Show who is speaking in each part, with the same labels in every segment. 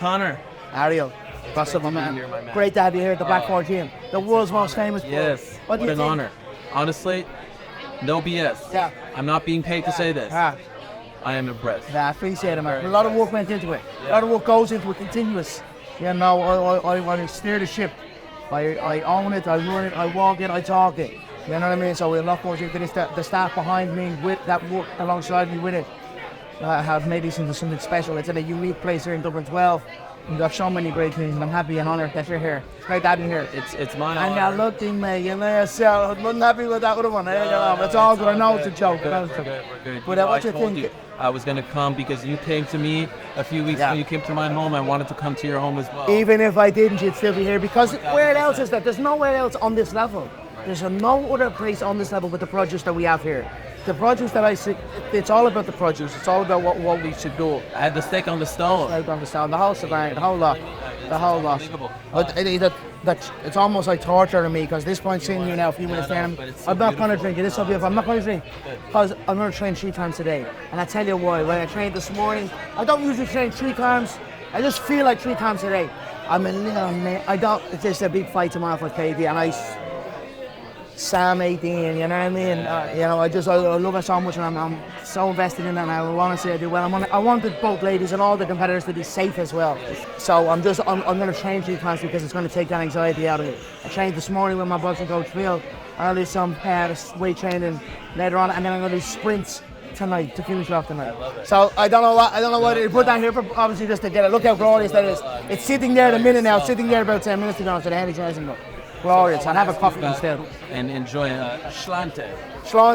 Speaker 1: Conor.
Speaker 2: Ariel. What's up, my man? Great to have you here at the Black Forge Gym, the world's most famous.
Speaker 1: Yes, what an honor. Honestly, no BS.
Speaker 2: Yeah.
Speaker 1: I'm not being paid to say this.
Speaker 2: Yeah.
Speaker 1: I am impressed.
Speaker 2: Yeah, I appreciate it, man. A lot of work went into it. A lot of work goes into it, continuous. You know, I steer the ship. I own it, I run it, I walk it, I talk it. You know what I mean? So a lot goes into this. The staff behind me with that work alongside me with it have made this into something special. It's in a unique place here in Dublin 12. We've got so many great things, and I'm happy and honoured that you're here. It's great to have you here.
Speaker 1: It's my honor.
Speaker 2: And you're looking, mate, you know, so I'm not happy with that other one. It's all good. I know it's a joke.
Speaker 1: We're good.
Speaker 2: But what you think?
Speaker 1: I was going to come because you came to me a few weeks ago. You came to my home. I wanted to come to your home as well.
Speaker 2: Even if I didn't, you'd still be here. Because where else is that? There's nowhere else on this level. There's no other place on this level with the produce that we have here. The produce that I see, it's all about the produce. It's all about what we should do.
Speaker 1: I had the steak on the stove.
Speaker 2: The whole shebang, the whole lot. It's almost like torture to me because this point seeing you now, if you were to stand, I'm not going to drink it. This will be I'm not going to drink because I'm going to train 3 times a day. And I tell you why. When I trained this morning, I don't usually train 3 times. I just feel like 3 times a day. I'm a little man. It's just a big fight tomorrow for KD, and Sam 18, you know what I mean? I love it so much, and I'm so invested in it, and I want to say I do well. I wanted both ladies and all the competitors to be safe as well. So I'm going to train 3 times because it's going to take that anxiety out of it. I trained this morning with my boxing coach Phil. I'll do some weight training later on, and then I'm going to do sprints tonight to finish off tonight. So I don't know why they put that here, for obviously just to get it. Look how glorious that is. It's sitting there in a minute now. It's sitting there about 10 minutes ago, so the heavy chasing go. Glorious. I'll have a coffee instead.
Speaker 1: And enjoy Schlante.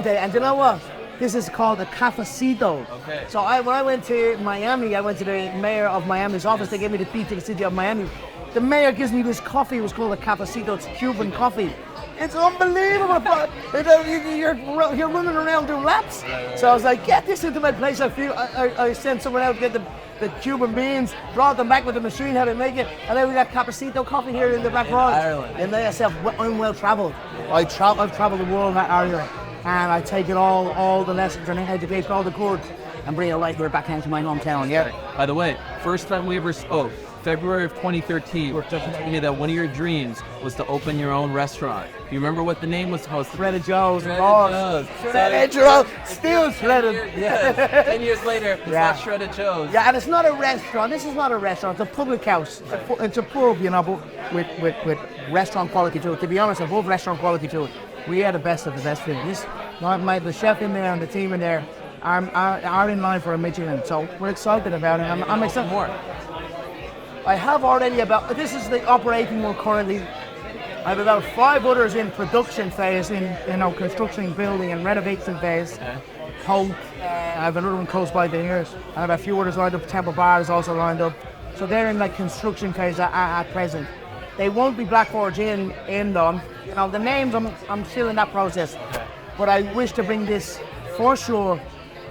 Speaker 2: And you know what? This is called a cafecito.
Speaker 1: Okay.
Speaker 2: So when I went to Miami, I went to the mayor of Miami's office. They gave me the key to the city of Miami. The mayor gives me this coffee. It was called a cafecito. It's Cuban coffee. It's unbelievable. You're running around doing laps. So I was like, get this into my place. I sent someone out to get the Cuban beans, brought them back with the machine, how to make it, and then we got cafecito coffee here in the back road. And then I said, I'm well travelled. I've travelled the world at Ariel, and I take it all the lessons and educate all the courts and bring it right here back into my hometown. Yeah.
Speaker 1: By the way, first time we ever spoke, February of 2013, you told me that one of your dreams was to open your own restaurant. Do you remember what the name was supposed to be?
Speaker 2: Shredded Joe's.
Speaker 1: Shredded
Speaker 2: Joe's. Still shredded.
Speaker 1: Yeah. 10 years later, it's not Shredded Joe's.
Speaker 2: Yeah, and it's not a restaurant. This is not a restaurant. It's a public house. It's a pub, you know, but with restaurant quality to it. To be honest, above restaurant quality to it. We are the best of the best food. The chef in there and the team in there are in line for a Michelin. So we're excited about it. I'm excited more. I have already this is the operating one currently. I have about 5 others in production phase, in construction, building and renovation phase.
Speaker 1: Okay.
Speaker 2: Hope. I have another one close by the ears. I have a few others lined up. Temple Bar is also lined up. So they're in like construction phase at present. They won't be Black Forge in them. You know, the names I'm still in that process.
Speaker 1: Okay.
Speaker 2: But I wish to bring this for sure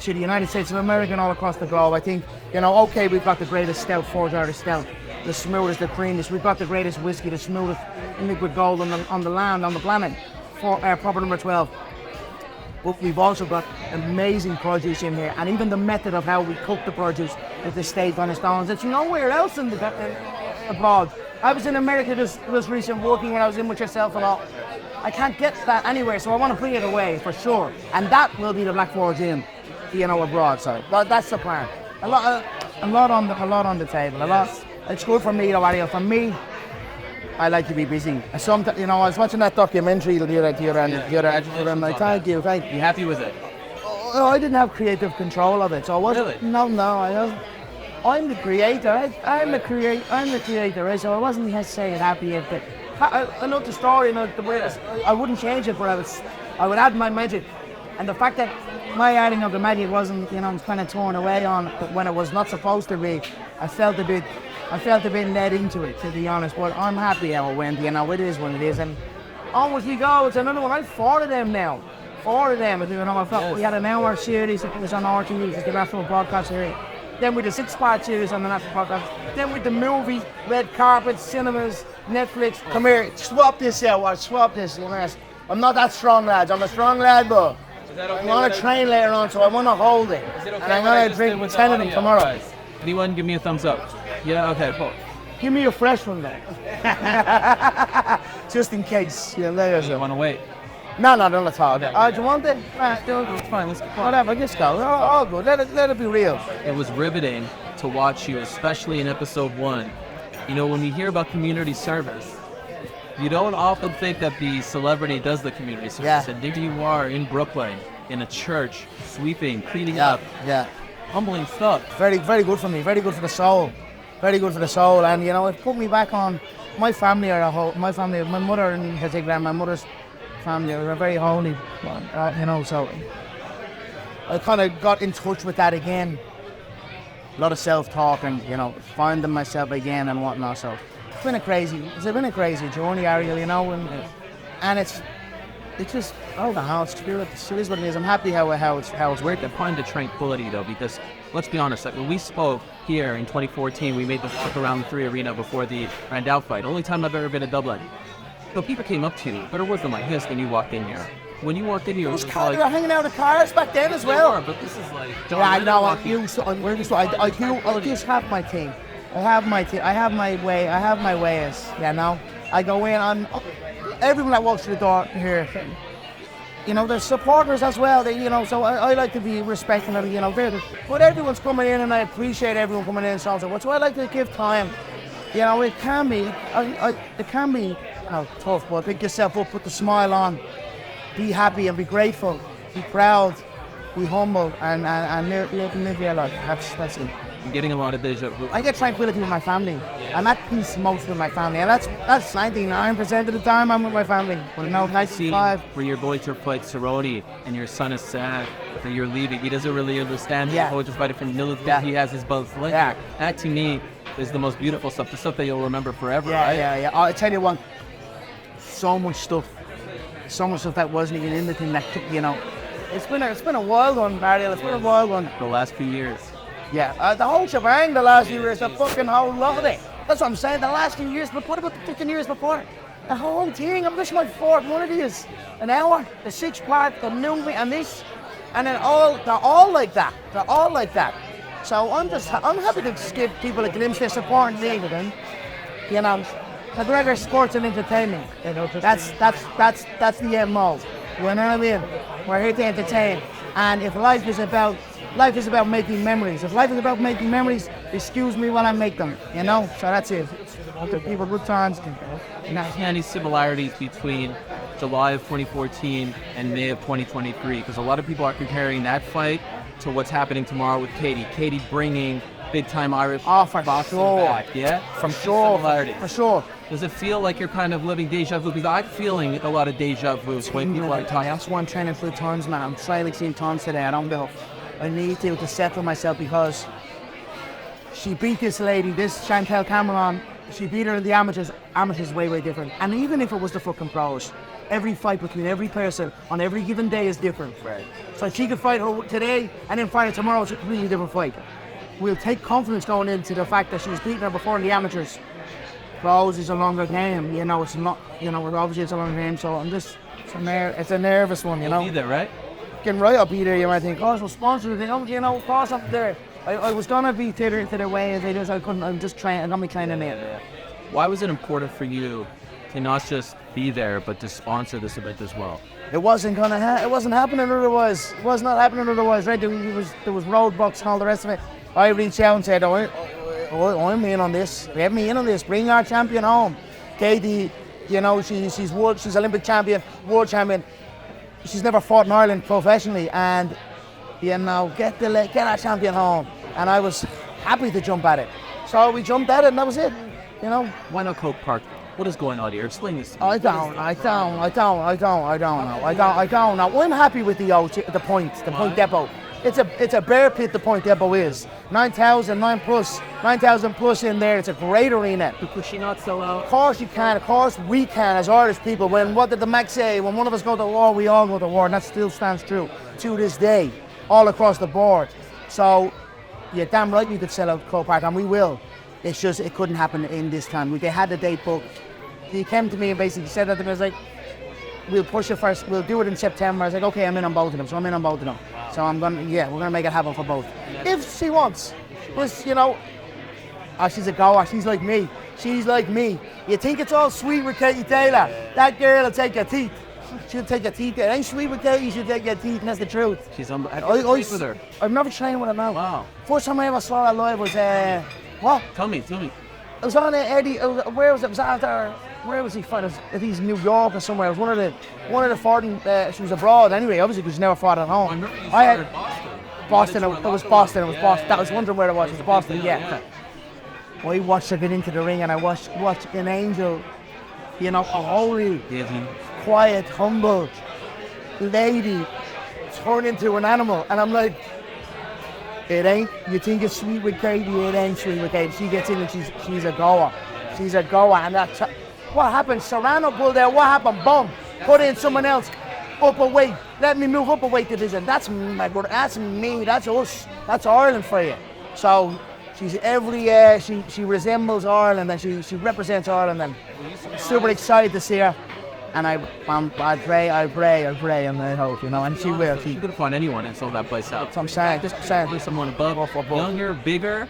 Speaker 2: to the United States of America and all across the globe. I think, okay, we've got the greatest stout, Forge Irish stout. The smoothest, the creamiest. We've got the greatest whiskey, the smoothest liquid gold on the land, on the planet, for proper number 12. But we've also got amazing produce in here, and even the method of how we cook the produce with the steak on the stones. It's nowhere else in abroad. I was in America this recent working when I was in with yourself a lot. I can't get that anywhere, so I want to bring it away for sure. And that will be the Black Forge in, abroad. So that's the plan. A lot on the table. A lot. It's good for me, Ariel. For me, I like to be busy. Sometimes, I was watching that documentary the other end. I'm like, thank you.
Speaker 1: You happy with it?
Speaker 2: I didn't have creative control of it, so I wasn't.
Speaker 1: Really?
Speaker 2: No, I wasn't. I'm the creator. I'm the creator, right? So I wasn't necessarily happy with it. I know the story, the way I wouldn't change it, but I would add my magic. And the fact that my adding of the magic wasn't, kind of torn away on when it was not supposed to be, I felt a bit led into it, to be honest. But I'm happy how it went. It is what it is. And onwards we go. It's another one. I have 4 of them now. 4 of them. We had an hour series. It was on RTV. It's the National Broadcast series. Then with the 6-part series on the National Broadcast. Then with the movie, red carpet, cinemas, Netflix. Come here, swap this out. Swap this. I'm not that strong, lads. I'm a strong lad, but I want to train later on, so I want to hold it. And I'm going to drink 10 of them tomorrow.
Speaker 1: Anyone give me a thumbs up? Yeah, okay, cool.
Speaker 2: Give me a fresh one then. Just in case. Yeah, there you
Speaker 1: You want to wait?
Speaker 2: No, don't let's talk. Do you want it?
Speaker 1: It's fine, let's go.
Speaker 2: Whatever, just go. All good. Let it be real.
Speaker 1: It was riveting to watch you, especially in episode 1. You know, when we hear about community service, you don't often think that the celebrity does the community service.
Speaker 2: Yeah.
Speaker 1: And there you are in Brooklyn, in a church, sweeping, cleaning
Speaker 2: Yeah,
Speaker 1: up,
Speaker 2: yeah.
Speaker 1: humbling stuff.
Speaker 2: Very good for me. Very good for the soul. Very good for the soul. And you know, it put me back on my family. My mother in particular, my mother's family are a very holy one. You know, so I kind of got in touch with that again. A lot of self-talk and, you know, finding myself again and whatnot. So it's been a crazy journey, Ariel, you know, and it's just, I don't know how it's true. It is what it is. I'm happy how it's worked.
Speaker 1: To find the tranquility though, because let's be honest, like when we spoke here in 2014, we made the trip around the 3 Arena before the Randall fight. Only time I've ever been to Dublin. So people came up to you, but it wasn't like this when you walked in here. When you walked in here, it was
Speaker 2: They
Speaker 1: like,
Speaker 2: were hanging out in cars back then as well.
Speaker 1: but this is like,
Speaker 2: Yeah, I know. I just have my thing. I have my way. I have my ways. You know. I go in. Everyone that walks through the door here. You know, there's supporters as well. You know, so I like to be respectful of. You know, but everyone's coming in, and I appreciate everyone coming in. So I like to give time. You know, it can be. It can be tough, but pick yourself up, put the smile on, be happy and be grateful, be proud, be humble, and live your life. That's it.
Speaker 1: I'm getting a lot of deja vu.
Speaker 2: I get tranquility with my family. I'm at peace most with my family, and that's 99% of the time I'm with my family. But no,
Speaker 1: I see
Speaker 2: 95.
Speaker 1: where you're going to fight Cerrone, and your son is sad that you're leaving. He doesn't really understand.
Speaker 2: Yeah.
Speaker 1: He's going to fight a different military.
Speaker 2: Yeah.
Speaker 1: He has his belts linked.
Speaker 2: Yeah.
Speaker 1: That to me is the most beautiful stuff. The stuff that you'll remember forever.
Speaker 2: Yeah,
Speaker 1: right?
Speaker 2: yeah. I tell you what, so much stuff that wasn't even in the thing that took, you know. It's been a wild one, Ariel. It's been a wild one.
Speaker 1: The last few years.
Speaker 2: Yeah, the whole shebang the last few years, the fucking whole lot of it. That's what I'm saying, the last few years, but what about the 15 years before? The whole thing, I'm just my fourth one of these. An hour, the 6-part, the movie, and this, and then they're all like that. They're all like that. So I'm happy to just give people a glimpse of supporting me with them. You know, McGregor Sports and Entertainment. That's the MO. You know what I mean? We're here to entertain. And if life is about making memories. If life is about making memories, excuse me while I make them. You know? So that's it. Give people good times.
Speaker 1: Any similarities between July of 2014 and May of 2023? Because a lot of people are comparing that fight to what's happening tomorrow with Katie. Katie bringing big-time Irish
Speaker 2: for
Speaker 1: boxing
Speaker 2: sure.
Speaker 1: back, yeah?
Speaker 2: For sure.
Speaker 1: Similarities.
Speaker 2: For sure.
Speaker 1: Does it feel like you're kind of living deja vu? Because I'm feeling a lot of deja vu when people are talking.
Speaker 2: That's why I'm training 3 tons, man. I'm training 3 tons today. I don't know. I need to settle myself because she beat this lady, this Chantel Cameron. She beat her in the amateurs. Amateurs way, way different. And even if it was the fucking pros, every fight between every person on every given day is different.
Speaker 1: Right.
Speaker 2: So she could fight her today and then fight her tomorrow. It's a completely different fight. We'll take confidence going into the fact that she was beating her before in the amateurs. Pros is a longer game, you know. It's not, you know. Obviously it's a longer game, so I'm just. It's a nervous one, you know.
Speaker 1: You'll be there, right?
Speaker 2: Getting right up either, you might think, oh, so sponsors, you know, cross up there. I was gonna be to their way, and they just, I couldn't. I'm just trying. I'm gonna be training it.
Speaker 1: Why was it important for you to not just be there, but to sponsor this event as well?
Speaker 2: It wasn't it wasn't happening otherwise. It was not happening otherwise, right? There was roadblocks and all the rest of it. I reached out and said, I'm in on this. Get me in on this. Bring our champion home. Katie, you know, she's Olympic champion, world champion. She's never fought in Ireland professionally, and you know, get our champion home. And I was happy to jump at it. So we jumped at it, and that was it. You know.
Speaker 1: Why not Coke Park? What is going on here? Explain this to me.
Speaker 2: I don't know. I'm happy with the point depot. It's a bear pit, the point depot is. 9,000 plus in there. It's a great arena.
Speaker 1: Could she not sell out?
Speaker 2: Of course you can. Of course we can as Irish people. What did the Mac say? When one of us go to war, we all go to war. And that still stands true to this day, all across the board. So, you're damn right we could sell out Croke Park, and we will. It's just, it couldn't happen in this time. They had the date booked. He came to me and basically said that to me. I was like, we'll push it first. We'll do it in September. I was like, okay, I'm in on both of them. So I'm in on both of them. So we're gonna make it happen for both. If she wants. This, you know, she's a goer. She's like me. She's like me. You think it's all sweet with Katie Taylor? That girl will take your teeth. She'll take your teeth. It ain't sweet with Katie. She'll take your teeth, and that's the truth.
Speaker 1: She's with her.
Speaker 2: I've never trained with her now.
Speaker 1: Wow.
Speaker 2: First time I ever saw her live was what?
Speaker 1: Tell me.
Speaker 2: It was on Eddie. Where was it? It was after. Where was he fighting? I think he's in New York or somewhere. It was one of the foreign. She was abroad anyway. Obviously, because she never fought at home.
Speaker 1: I remember you started Boston.
Speaker 2: Boston. It was Boston. It was Boston. That was wondering where it was. It was Boston. Yeah. I watched her get into the ring, and I watched an angel. You know, a holy, quiet, humble lady turn into an animal, and I'm like, it ain't. You think it's sweet with Katie? It ain't sweet with Katie. She gets in and she's a goer. She's a goer, and that's what happened. Serrano pulled out. What happened? Boom. Put in someone else. Up a weight. Let me move up a weight division. That's my brother. That's me. That's us. That's Ireland for you. So she's she resembles Ireland, and she represents Ireland, and super excited to see her. And I pray, and I hope, you know, and she will.
Speaker 1: She could find anyone and sold that place out.
Speaker 2: So I'm saying,
Speaker 1: just someone above, younger, bigger.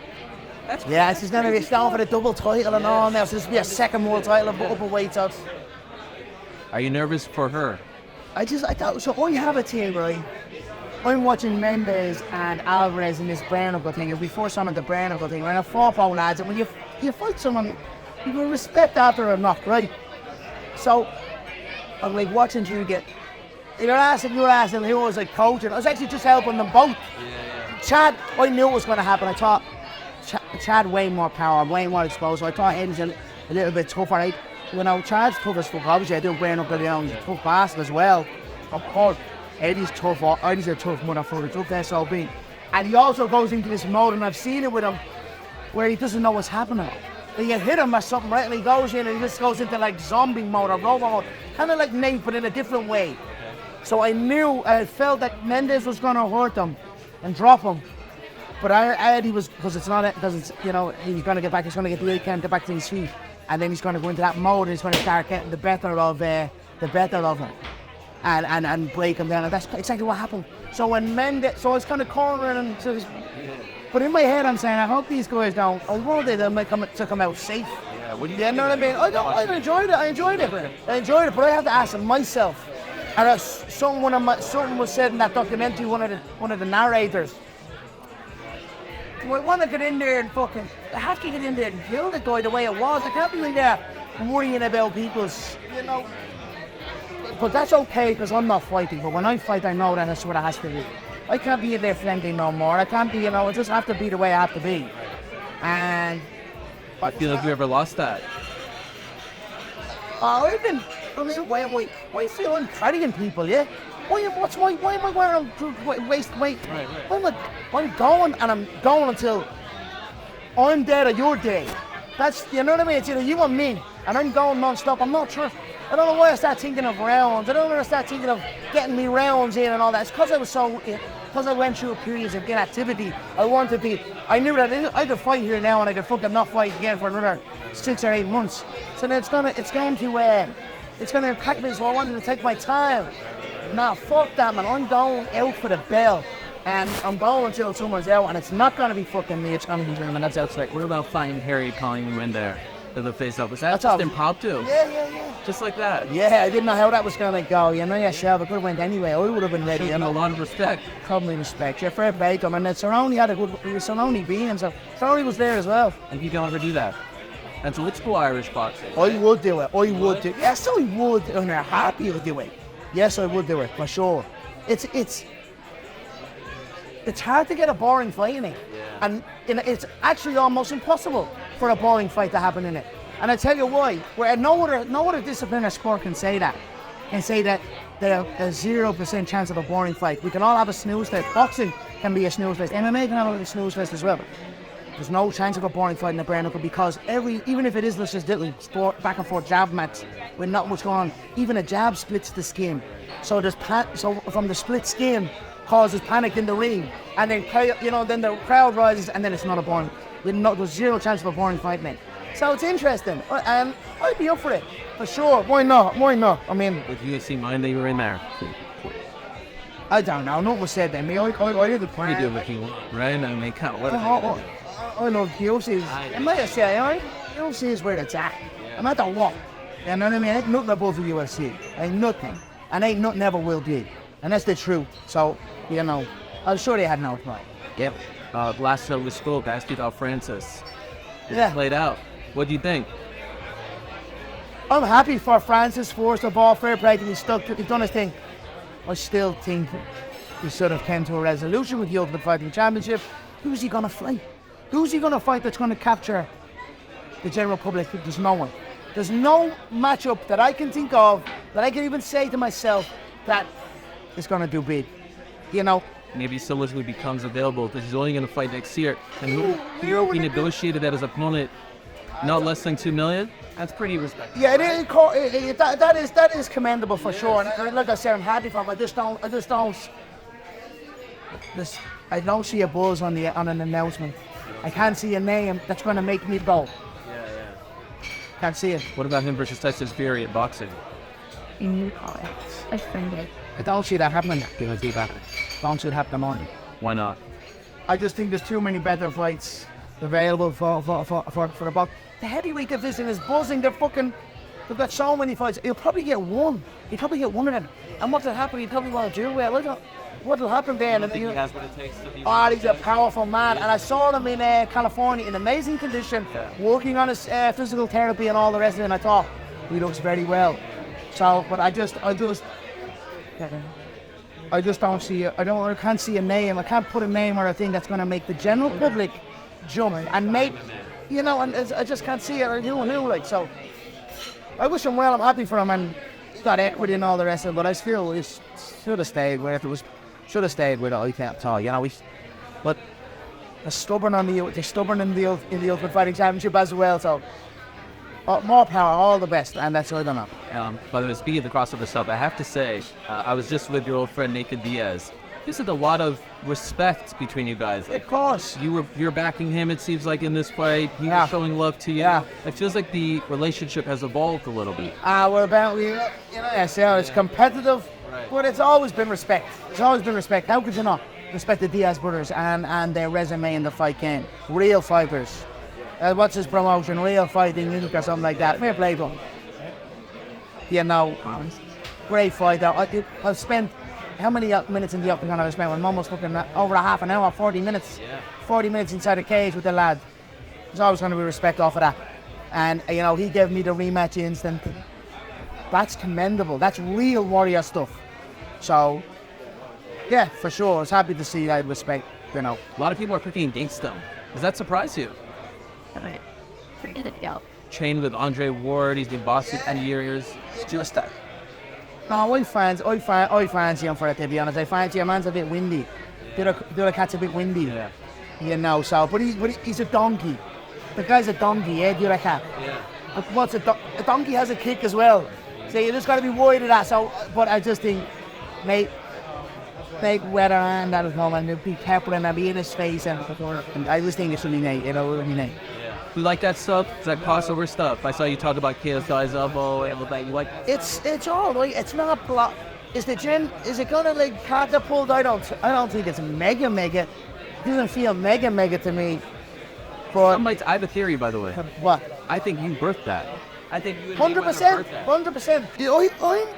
Speaker 2: Yeah, she's going to be down for the double title and all now. So this will be a second world title of upper weight.
Speaker 1: Are you nervous for her?
Speaker 2: I thought, so I have a team, right? I'm watching Mendes and Alvarez in this bare knuckle thing. It'll be first time at the bare knuckle thing. Right? 4-4 lads, and when you fight someone, you will respect after a knock, right? So I'm like watching you get. You were asking who was like coaching. I was actually just helping them both. Yeah. Chad, I knew it was going to happen. I thought Chad way more power, way more exposed. So I thought Eddie's a little bit tougher, right? You know, Chad's tough as fuck. Obviously, I do bare knuckle, you know, he's a tough bastard as well. Of course, Eddie's tough. Eddie's a tough motherfucker, tough SOB. And he also goes into this mode, and I've seen it with him, where he doesn't know what's happening. You hit him or something, right? And he goes in and he just goes into like zombie mode or robot mode. Kind of like Nate, but in a different way. So I felt that Mendes was going to hurt him and drop him. But Eddie was, because it's, you know, he's going to get back, he's going to get the weekend, get back to his feet. And then he's going to go into that mode and he's going to start getting the better of him. And break him down. And that's exactly what happened. So when Mendes, so I was kind of cornering him to. But in my head, I'm saying, I hope these guys don't. I want they might come out safe. Yeah, you know what I mean? I enjoyed it, but I have to ask myself. And something was said in that documentary. One of the narrators. Do I want to get in there and fucking? I have to get in there and kill the guy the way it was. I can't be in there worrying about people's, you know. But that's okay because I'm not fighting. But when I fight, I know that that's what it has to be. I can't be in there friendly no more. I can't be, you know, I just have to be the way I have to be. And
Speaker 1: I feel like you ever lost that.
Speaker 2: Why feel I'm carrying people, yeah? Why am I wearing waist weight? Right. I'm going and I'm going until I'm dead or you're dead. That's, you know what I mean? It's either you or me, and I'm going non-stop. I'm not sure. I don't know why I start thinking of rounds. I don't know why I start thinking of getting me rounds in and all that. It's because I went through periods of inactivity. I knew that I could fight here now and I could fucking not fight again for another 6 or 8 months. So then it's going to impact me, so I wanted to take my time. Nah, fuck that, man. I'm going out for the bell. And I'm going until someone's out, and it's not going to be fucking me, it's going to be him, and that's outside.
Speaker 1: What about fighting Harry calling you in there to the face-off? Was that just impromptu?
Speaker 2: Yeah.
Speaker 1: Just like that?
Speaker 2: Yeah, I didn't know how that was going to go. You know, yeah, sure, it could have went anyway. I would have been ready.
Speaker 1: You know, a lot of respect.
Speaker 2: Probably respect. Yeah, fair play to him. And Cerrone had a good... Cerrone beat him, so Cerrone was there as well.
Speaker 1: And you don't ever do that? That's old school Irish boxing.
Speaker 2: I would do it. Yes, I would. I'm happy to do it. Yes, I would do it, for sure. It's hard to get a boring fight in it. Yeah. And it's actually almost impossible for a boring fight to happen in it. And I tell you why. Where no other discipline or sport can say that. Can say that there's a 0% chance of a boring fight. We can all have a snooze fest. Boxing can be a snooze fest. MMA can have a snooze fest as well. There's no chance of a boring fight in the bare knuckle because even if it is just little sport back and forth jab match with not much going on, even a jab splits the skin. So from the split skin causes panic in the ring, and then then the crowd rises, and then it's not a boring. There's 0 chance of a boring fight, man. So it's interesting, and I'd be up for it for sure. Why not? I mean,
Speaker 1: would you see mine that you were in there?
Speaker 2: I don't know. Nothing was said then. I did the plan.
Speaker 1: You do what you want, right? I mean,
Speaker 2: I love UFC. I might have said, all right, UFC is where it's at. No matter what. You know what I mean? Ain't nothing above the UFC. Ain't nothing. And ain't nothing ever will be. And that's the truth. So, you know, I'm sure they had no fight.
Speaker 1: Yep. Last time we spoke, I asked you about Francis.
Speaker 2: Yeah.
Speaker 1: Played out. What do you think?
Speaker 2: I'm happy for Francis, first of all. Fair play to him. He's done his thing. I still think he should have came to a resolution with the Ultimate Fighting Championship. Who's he going to fight? Who's he going to fight that's going to capture the general public? There's no one. There's no matchup that I can think of that I can even say to myself that is going to do big. You know?
Speaker 1: Maybe someone who becomes available because he's only going to fight next year. And he negotiated that his opponent not less than $2 million. That's pretty respectable.
Speaker 2: Yeah, that is commendable for sure. And like I said, I'm happy for him. I don't see a buzz on an announcement. I can't see a name that's going to make me go. Can't see it.
Speaker 1: What about him versus Tyson Fury at boxing?
Speaker 2: I don't see that happening. Don't see it happen on.
Speaker 1: Why not?
Speaker 2: I just think there's too many better fights available for the box. The heavyweight division is buzzing. They've got so many fights. He'll probably get one. He'll probably get one of them. And what'll happen? He'll probably want to do well. Look at what'll happen there.
Speaker 1: I think he has what it takes to be.
Speaker 2: He's a powerful man. And I saw him in California in amazing condition, working on his physical therapy and all the rest of it. And I thought he looks very well. So, but I just don't see it. I can't see a name. I can't put a name or a thing that's going to make the general public jump and make, you know, and I just can't see it. Like, so I wish him well. I'm happy for him, and he's got equity and all the rest of it. But I feel he should have stayed with it. Should have stayed with it. I can't tell. You know, but they're stubborn in the Ultimate Fighting Championship as well. So more power, all the best, and that's all I don't know.
Speaker 1: By the way, speaking of the crossover stuff, I have to say, I was just with your old friend Nathan Diaz. There's a lot of respect between you guys.
Speaker 2: Of course.
Speaker 1: You're backing him, it seems like, in this fight. He was showing love to you.
Speaker 2: Yeah.
Speaker 1: It feels like the relationship has evolved a little bit.
Speaker 2: It's competitive, but it's always been respect. It's always been respect. How could you not respect the Diaz brothers and their resume in the fight game? Real fighters. What's his promotion? Real Fighting Inc. or something like that. Fair play to him. You know, great fighter. I've spent how many minutes in the octagon I've spent? I'm almost looking at over a half an hour, 40 minutes. Yeah. 40 minutes inside the cage with the lad. There's always going to be respect off of that. And, you know, he gave me the rematch instant. That's commendable. That's real warrior stuff. So, yeah, for sure. I was happy to see that respect, you know.
Speaker 1: A lot of people are picking against him. Does that surprise you? Trained with Andre Ward, he's been boxing 10 years.
Speaker 2: It's just that. No, I fancy him for it, to be honest. I fancy him, man's a bit windy. The other cat's a bit windy. Yeah. You know, so, but he's a donkey. The guy's a donkey, the other cat. Yeah. But a donkey has a kick as well. So you just got to be worried of that. So, but I just think, make weather and that'll come and be careful and I'll be in his face and I just think it's really Nate, you know, really Nate.
Speaker 1: You like that stuff? Is that crossover stuff? I saw you talk about KSI's elbow and all that. You like?
Speaker 2: It's all right. It's not block. Is it gonna like catapult? I don't think it's mega. It doesn't feel mega to me. But
Speaker 1: I have a theory, by the way.
Speaker 2: What?
Speaker 1: I think you birthed that. I think you
Speaker 2: 100%. I'm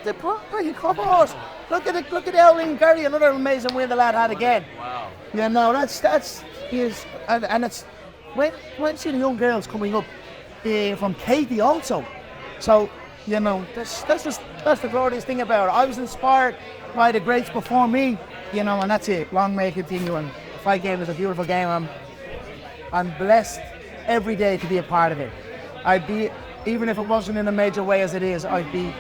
Speaker 2: the proper cover horse. Look at Elling Gary, another amazing win the lad had again.
Speaker 1: Wow.
Speaker 2: You know, that's his, and it's when see the young girls coming up from Katie also. So, you know, that's the glorious thing about it. I was inspired by the greats before me, you know, and that's it. Long may it continue, and the fight game is a beautiful game. I'm blessed every day to be a part of it. Even if it wasn't in a major way as it is, I'd be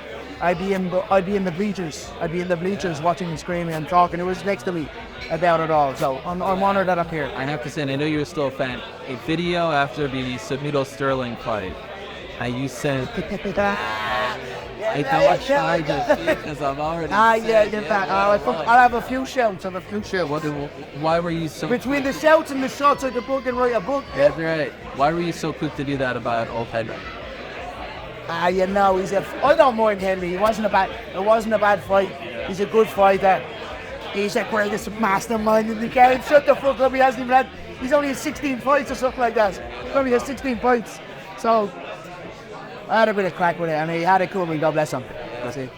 Speaker 2: in the bleachers. I'd be in the bleachers watching and screaming and talking. It was next to me about it all. So I'm honored that I'm here.
Speaker 1: I have to say, and I know you're still a fan. A video after the Cejudo Sterling fight, and you said, I don't try to because I'm already.
Speaker 2: I'll have a few shouts.
Speaker 1: Why were you so?
Speaker 2: Between the shouts and the shots, I could book and write a book.
Speaker 1: That's right. Why were you so quick to do that about old Henry?
Speaker 2: You know, I don't mind Henry. It wasn't a bad fight. He's a good fighter. He's the greatest mastermind in the game. Shut the fuck up. He hasn't even He's only had 16 fights or something like that. He only has 16 fights. So I had a bit of crack with it, and he had it cool. God bless him. That's it.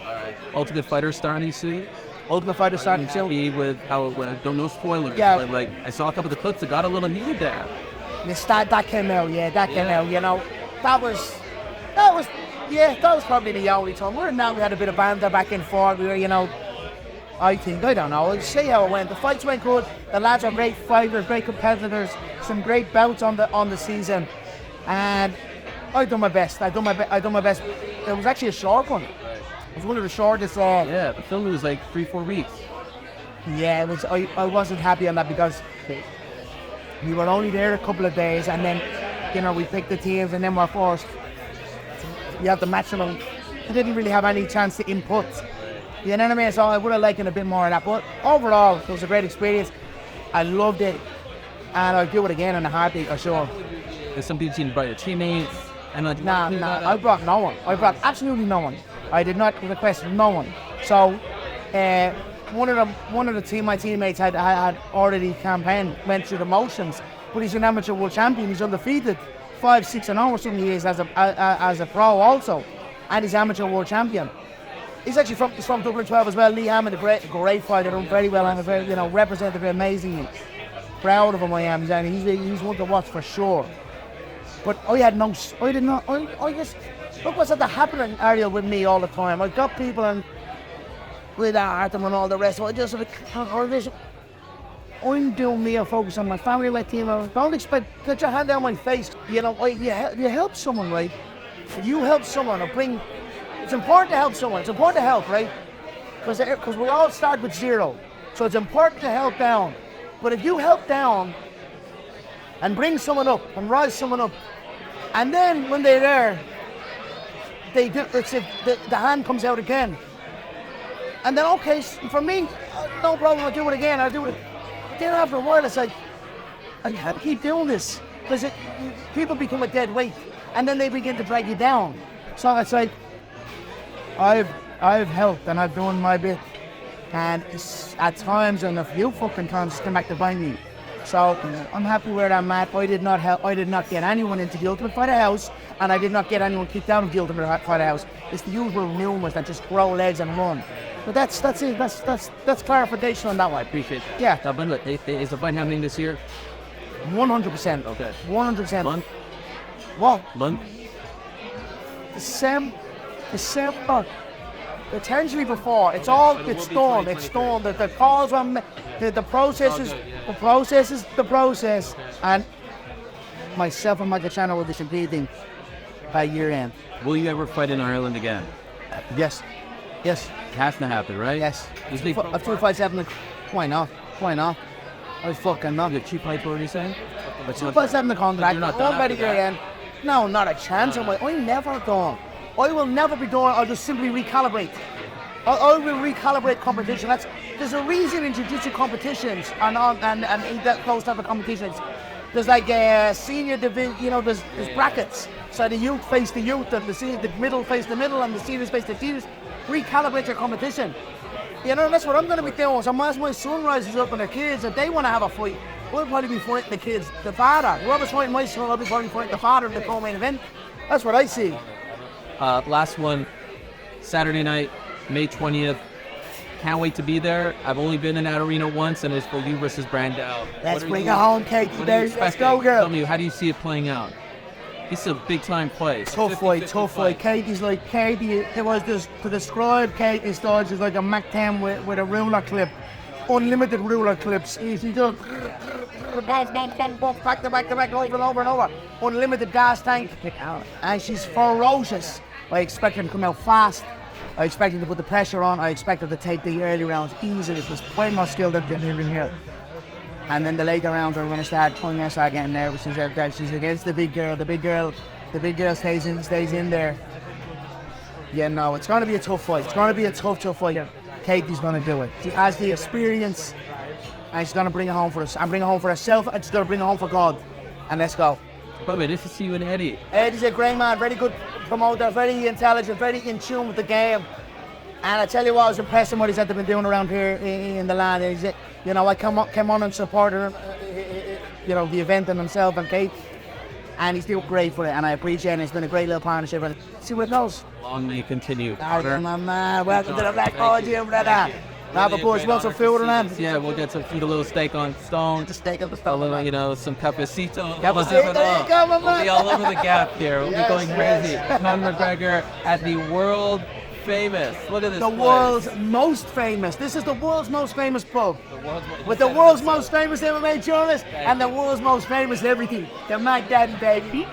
Speaker 1: Ultimate Fighter starting soon.
Speaker 2: Ultimate Fighter starting soon.
Speaker 1: Happy with how it went. Don't know spoilers.
Speaker 2: Yeah.
Speaker 1: But like I saw a couple of the clips that got a little heated there.
Speaker 2: That came out. Yeah, that came out. You know, that was probably the only time. Now we had a bit of banter back and forth. We were, you know, I don't know. I'll see how it went. The fights went good. The lads are great fighters, great competitors. Some great bouts on the season, and I done my best. I done my best. It was actually a short one. It was one of the shortest.
Speaker 1: Yeah, the film was like 3-4 weeks.
Speaker 2: Yeah, it was. I wasn't happy on that because we were only there a couple of days, and then, you know, we picked the teams, and then we're forced. You have to match them. I didn't really have any chance to input. You know what I mean? So I would have liked a bit more of that. But overall, it was a great experience. I loved it, and I'll do it again in a heartbeat for sure.
Speaker 1: There's some people seen by your teammates. And like,
Speaker 2: Nah. I brought no one. I brought absolutely no one. I did not request no one. So one of my teammates had already campaigned, went through the motions, but he's an amateur world champion. He's undefeated, 5-6-0 or something. He is as a pro also, and he's amateur world champion. He's actually from Dublin 12 as well. Leigh Wood, a great fighter, done very well and very, you know, represented amazingly. Proud of him, I am. And he's one to watch for sure. But I just look what's happening, Ariel, with me all the time. I've got people and with Artem and all the rest. I'm doing me. I focus on my family, my team. I don't expect put your hand down my face. You know, you help someone, right? If you help someone, it's important to help someone. It's important to help, right? Because we all start with zero. So it's important to help down. But if you help down and bring someone up and rise someone up, and then when they're there, it's if the hand comes out again. And then, okay, for me, no problem, I'll do it again, Then after a while, it's like, I can't keep doing this. Because people become a dead weight, and then they begin to drag you down. So it's like, I've helped and I've done my bit, and at times and a few fucking times come back to bite me. So I'm happy where I'm at. I did not get anyone into the Ultimate Fighter house, and I did not get anyone kicked out of the Ultimate Fighter house. It's the usual rumors that just grow legs and run. But that's it. That's clarification on that one.
Speaker 1: I appreciate it.
Speaker 2: Yeah.
Speaker 1: Dublin, is the fight happening this year?
Speaker 2: 100%.
Speaker 1: Okay.
Speaker 2: 100%.
Speaker 1: Month?
Speaker 2: What?
Speaker 1: Month?
Speaker 2: December. Potentially before. It's done. The calls are the process is the process. And myself and Michael Channel will be competing by year end.
Speaker 1: Will you ever fight in Ireland again?
Speaker 2: Yes.
Speaker 1: It has to happen, right?
Speaker 2: Yes. I've 2 fights happening. Why not? I fucking not.
Speaker 1: The cheap fight, what are you saying?
Speaker 2: 2 fights happening the contract.
Speaker 1: You're not done
Speaker 2: Nobody
Speaker 1: after that.
Speaker 2: again. No, not a chance. I'm never done. I will never be done. I'll just simply recalibrate. I will recalibrate competition. There's a reason in jiu-jitsu competitions and that close type of competitions. There's like senior division, you know, there's brackets. So the youth face the youth, and the middle face the middle, and the seniors face the seniors. Recalibrate your competition. You know, that's what I'm going to be doing. So as my son rises up and the kids, if they want to have a fight, we'll probably be fighting the kids, the father. Whoever's fighting my son, I'll be probably fighting the father in the co-main event. That's what I see.
Speaker 1: Last one, Saturday night, May 20th. Can't wait to be there. I've only been in that arena once, and it's for you versus Brandel.
Speaker 2: Let's bring it home, Kate. Let's go, girl.
Speaker 1: Tell me, how do you see it playing out? This is a big-time play.
Speaker 2: Tough fight. Katie's like, it was just, to describe Katie's style, she's like a Mac 10 with a ruler clip. Unlimited ruler clips. Easy just back to back, over and over. Unlimited gas tank. And she's ferocious. I expect her to come out fast. I expect her to put the pressure on. I expect her to take the early rounds easily. She's way more skilled than in here. And then the later rounds are going to start getting nervous. She's against the big girl. The big girl stays in there. Yeah, no, it's going to be a tough fight. It's going to be a tough fight. Katie's going to do it. She has the experience, and she's going to bring it home for us. And bring it home for herself, and she's going to bring it home for God. And let's go.
Speaker 1: But nice to see you and Eddie.
Speaker 2: Eddie's a great man, very good promoter, very intelligent, very in tune with the game. And I tell you what, I was impressed with what he's been doing around here in the land. I come on and supported him. you know, the event and himself and Kate. And he's doing great for it, and I appreciate it. It's been a great little partnership, and see where it goes.
Speaker 1: Long may you continue.
Speaker 2: My man, welcome to the Black Boy Gym, brother. Have a push, want some food and that?
Speaker 1: Yeah, we'll get some food, a little steak on stone.
Speaker 2: Just steak up the
Speaker 1: A
Speaker 2: stone.
Speaker 1: little, you know, some cafecito.
Speaker 2: Cafecito, there you go, my
Speaker 1: We'll be
Speaker 2: man.
Speaker 1: all over the gap here. We'll
Speaker 2: Yes,
Speaker 1: be going crazy.
Speaker 2: yes.
Speaker 1: Conor McGregor at the world famous. Look at this
Speaker 2: The
Speaker 1: place.
Speaker 2: world's most famous. This is the world's most famous pub.
Speaker 1: World's
Speaker 2: With the world's most famous MMA journalist and the world's most famous everything. The Mac Daddy, baby.